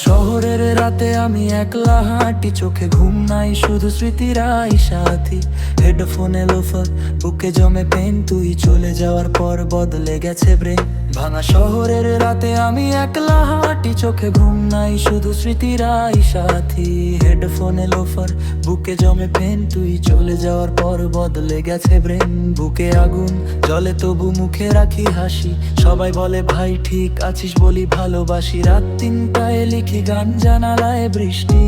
শহরের রাতে আমি একলা হাঁটি, চোখে ঘুম নাই, শুধু স্মৃতিরাই সাথী। হেডফোনে লোফার, বুকে জমে পেন, তুই চলে যাওয়ার পর বদলে গেছে ব্রেন। ভাঙা শহরের রাতে আমি একলা হাঁটি, চোখে ঘুম নাই, শুধু স্মৃতিরাই সাথী। হেডফোনে লোফার, বুকে জমে পেন, তুই চলে যাওয়ার পর বদলে গেছে ব্রেন। বুকে আগুন জ্বলে তবু মুখে রাখি হাসি, সবাই বলে ভাই ঠিক আছিস, বলি ভালোবাসি। রাত 3টায় লিখি গান, জানালায় বৃষ্টি,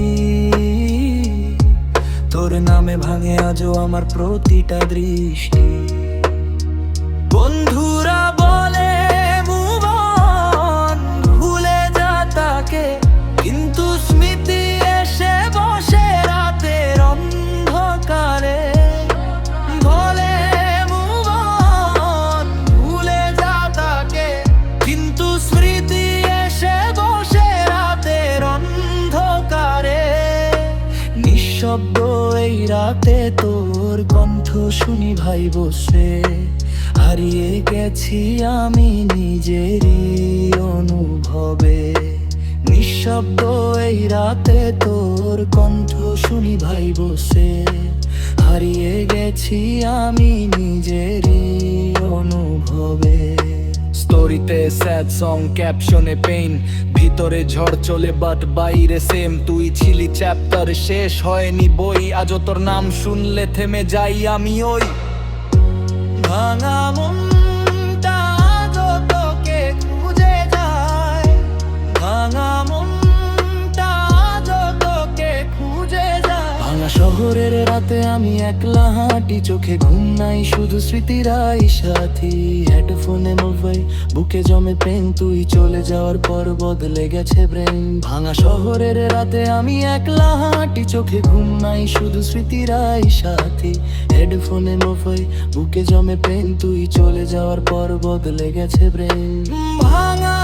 তোর নামে ভাঙে আজও আমার প্রতিটা দৃষ্টি। বন্ধুরা বলে move on, ভুলে যা তাকে, কিন্তু স্মৃতি এসে বসে রাতের অন্ধকারে। বলে move on, ভুলে যা তাকে, কিন্তু স্মৃতি এসে বসে রাতের অন্ধকারে। নিঃশব্দ এই রাতে তোর কণ্ঠ শুনি ভাই বসে, হারিয়ে গেছি আমি নিজেরই অনুভবে। নিঃশব্দ এই রাতে তোর কণ্ঠ শুনি ভাই বসে, হারিয়ে গেছি আমি নিজেরই অনুভবে। স্টোরিতে স্যাড সং, ক্যাপশনে পেইন, ভিতরে ঝড় চলে বাট বাইরে সেম। তুই ছিলি চ্যাপ্টার, শেষ হয়নি বই, আজও তোর নাম শুনলে থেমে যাই আমি ওই। ভাঙা মনটা আজও তোকে খুঁজে যায়, ভাঙা মনটা আজও তোকে খুঁজে যায়। ভাঙা শহরের রাতে আমি একলা হাঁটি, চোখে ঘুম নাই, শুধু স্মৃতিরাই সাথী। হেডফোনে মোবাইল, বুকে জমে প্রেম, তুই চলে যাওয়ার পর বদলে গেছে ব্রেন। ভাঙা শহরের রাতে আমি একলা হাঁটি, চোখে ঘুম নাই, শুধু স্মৃতিরাই সাথী। হেডফোনে মোবাইল, বুকে জমে প্রেম, তুই চলে যাওয়ার পর বদলে গেছে ব্রেন। ভাঙা